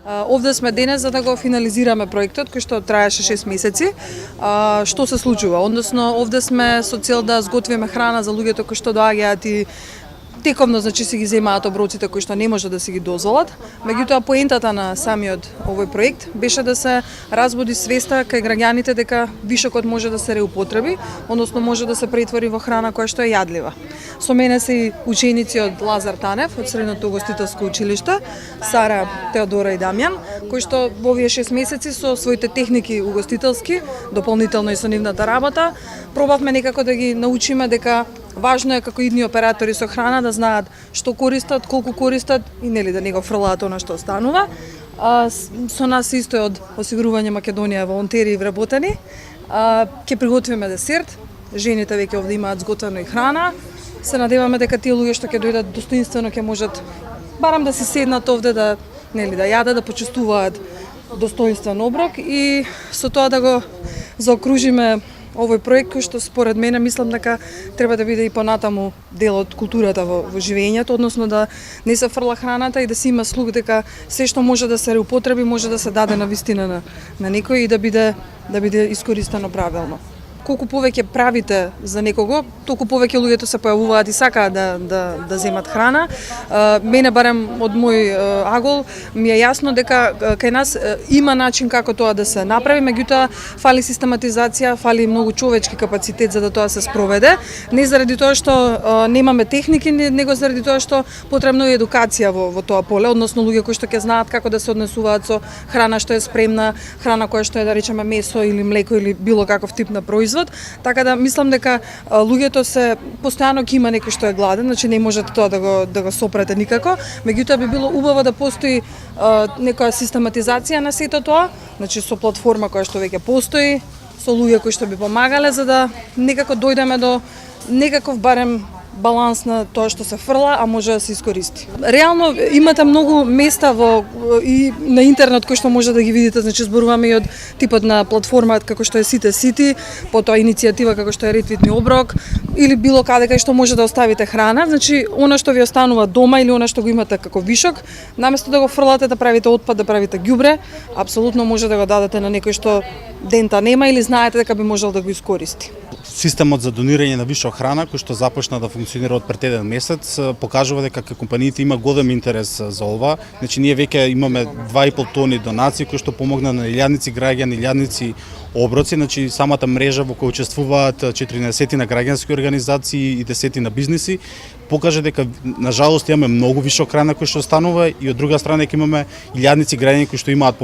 Овде сме денес за да го финализираме проектот кој што траеше 6 месеци. Што се случува? Односно, овде сме со цел да зготвиме храна за луѓето кои што доаѓаат и тековно, значи, си ги земаат оброците кои што не може да си ги дозволат. Меѓутоа, поентата на самиот овој проект беше да се разбуди свеста кај граѓаните дека вишокот може да се реупотреби, односно може да се претвори во храна која што е јадлива. Со мене се и ученици од Лазар Танев, од Средното угостителско училиште, Сара, Теодора и Дамјан, кои што во овие 6 месеци со своите техники угостителски, дополнително и со нивната работа, пробавме некако да ги научиме дека важно е како идни оператори со храна да знаат што користат, колку користат и нели да не го фрлаат она што останува. Со нас исто од Осигурување Македонија волонтери и вработени. Ќе приготвиме десерт. Жените веќе овде имаат зготвено и храна. Се надеваме дека тие луѓе што ќе дојдат достоинствено ќе можат барам да си седнат овде да нели да јадат, да почувствуваат достоинствен оброк и со тоа да го заокружиме овој проект кој што според мене мислам дека треба да биде и понатаму дел од културата во живењето, односно да не се фрла храната и да се има слух дека се што може да се реупотреби може да се даде на вистина на некој и да биде искористено правилно. Колку повеќе правите за некого, толку повеќе луѓето се појавуваат и сакаат да земат храна. Мене барем од мој агол ми е јасно дека кај нас има начин како тоа да се направи, меѓутоа фали систематизација, фали многу човечки капацитет за да тоа се спроведе. Не заради тоа што немаме техники, него заради тоа што потребно е едукација во тоа поле, односно луѓе кои што ќе знаат како да се однесуваат со храна што е спремна, храна која што е да речеме месо или млеко или било каков тип на производ. Така да мислам дека луѓето се постојано ќе има некој што е гладен, значи не можете тоа да го сопрете никако, меѓутоа би било убаво да постои некоја систематизација на сето тоа, значи со платформа која што веќе постои, со луѓе кои што би помагале за да некако дојдеме до некаков барем баланс на тоа што се фрла, а може да се искористи. Реално имате многу места и на интернет кои што може да ги видите, значи зборуваме и од типот на платформа како што е Сите Сити, потоа иницијатива како што е Ретвитни оброк или било каде кај што може да оставите храна, значи она што ви останува дома или она што го имате како вишок, наместо да го фрлате да правите отпад, да правите ѓубре, апсолутно може да го дадете на некој што дента нема или знаете дека би можел да го искористи. Системот за донирање на вишок храна кој што започна да функционира од пред еден месец покажува дека компаниите има голем интерес за ова. Значи ние веќе имаме 2,5 тони донации кои што помогна на илјадници граѓани, илјадници оброци, значи самата мрежа во која учествуваат 14 на граѓански организации и 10 на бизниси, покажа дека на жалост имаме многу вишок храна кој што останува и од друга страна дека имаме илјадници граѓани кои што имаат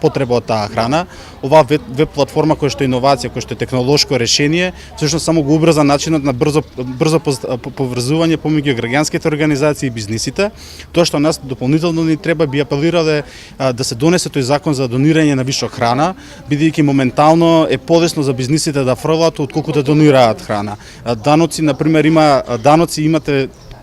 потреба од таа храна. Оваа веб платформа која што е иновација, која што е технолошко решение, всушност само го убрза начинот на брзо поврзување помеѓу граѓанските организации и бизнисите. Тоа што нас дополнително ни треба би апелирале да се донесе тој закон за донирање на вишок храна, бидејќи моментално е полесно за бизнисите да фрлат отколку да донираат храна. Даноци, на пример, имате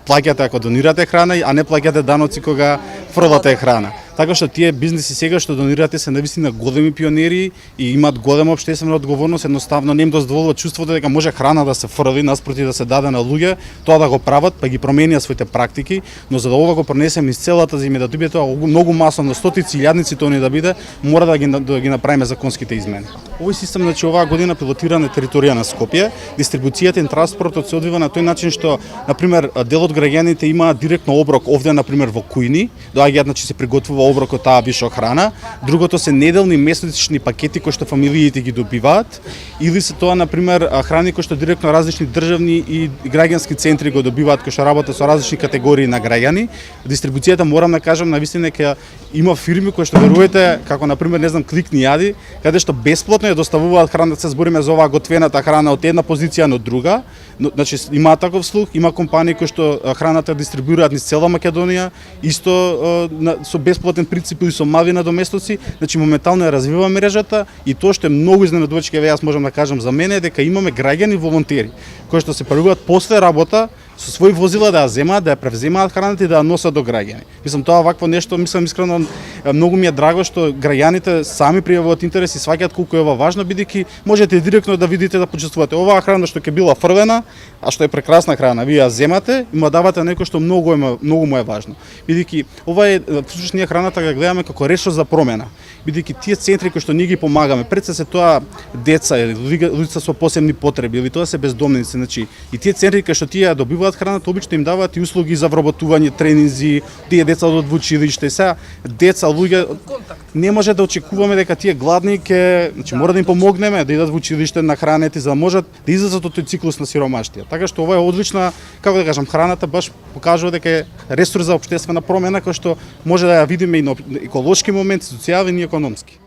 плаќате ако донирате храна, а не плаќате даноци кога фрлате храна. Така што тие бизниси сега што донирате се навистина големи пионери и имаат голема општествена одговорност, едноставно не им дозволуваат чувството дека може храна да се фрли наспроти да се даде на луѓе, тоа да го прават, па ги промениат своите практики, но за да ова го пренесеме из целата земја да добие тоа многу масовно, стотици илјадници тони да биде, мора да ги направиме законските измени. Овој систем, значи, оваа година пилотира на територија на Скопје. Дистрибуцијата и транспортот се одвива на тој начин што, на пример, дел од граѓаните имаат директно оброк овде, на пример, во Кујни, доаѓаат, значи се приготвува оброк од таа вишок храна. Другото се неделни месечни пакети кои што фамилиите ги добиваат, или се тоа, на пример, храни кои што директно различни државни и граѓански центри го добиваат, кои што работат со различни категории на граѓани. Дистрибуцијата, морам да кажам, навистина дека има фирми кои што верувате, како на пример, не знам, Кликни јади, каде што бесплатно ја доставуваат храна, се збориме за оваа готвената храна од една позиција на друга. Значи има таков слух, има компании кои што храната дистрибуираат низ цела Македонија, исто со бесплатен принцип и со мали надоместоци, значи моментално ја развива мрежата и тоа што е многу изненадувачки, јас можам да кажам за мене, е дека имаме граѓани волонтери кои што се појавуваат после работа со своји возила да ја земаат, да ја превземаат храната и да ја носат до граѓани. Мислам тоа вакво нешто, мислам искрено многу ми е драго што граѓаните сами пријавуваат интерес и сваќаат колку е ова важно, бидејќи можете директно да видите, да почувствувате оваа храна што ќе била фрвена, а што е прекрасна храна, вие ја земате и му давате некој што многу му е важно. Бидејќи ова е всушност ние храната ја гледаме како ресурс за промена. Бидејќи тие центри кои што ние ги помагаме, пред се тоа деца или луѓе со посебни потреби или тоа се бездомници, значи и тие центри кај што тие ја добиваат храната обично им даваат и услуги за вработување, тренинзи, тие деца одат во училиште, сега деца, луѓе не може да очекуваме дека тие гладни ќе, значи мора да им помогнеме да идат во училиште нахранети за да можат да излезат од тој циклус на сиромаштија. Така што ова е одлична, како да кажам, храната баш покажува дека е ресурс за општествена промена кој што може да ја видиме и на еколошки момент, социјален и економски.